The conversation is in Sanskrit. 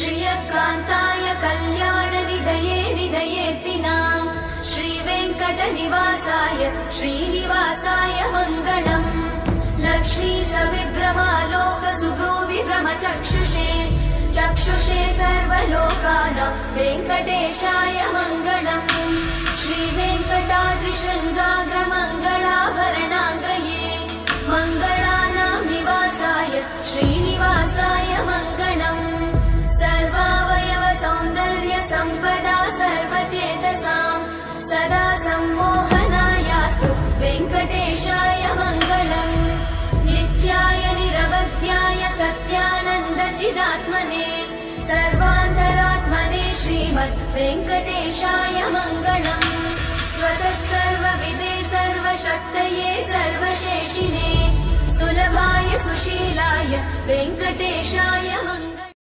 श्रियकान्ताय कल्याणनिधये निधयेऽर्तिनाम् श्रीवेङ्कटनिवासाय श्रीनिवासाय मङ्गलम् लक्ष्मी सविभ्रमालोक सुभ्रूविभ्रमचक्षुषे चक्षुषे सर्वलोकानां वेङ्कटेशाय मङ्गलम् श्रीवेङ्कटाद्रिशृङ्गाग्रमङ्गलाभरणाङ्गये मङ्गलानां निवासाय श्रीनिवासाय मङ्गलम् सर्वावयव सौन्दर्य सम्पदा सर्वचेतसां सदा सम्मोहनायास्तु वेङ्कटेशाय मङ्गलम् नित्याय निरवध्याय सत्यानन्द चिदात्मने सर्वान्तरात्मने श्रीमद् वेङ्कटेशाय मङ्गलम् स्वतः सर्वविदे सर्वशक्तये सर्वशेषिने सुलभाय सुशीलाय वेङ्कटेशाय मङ्गलम्।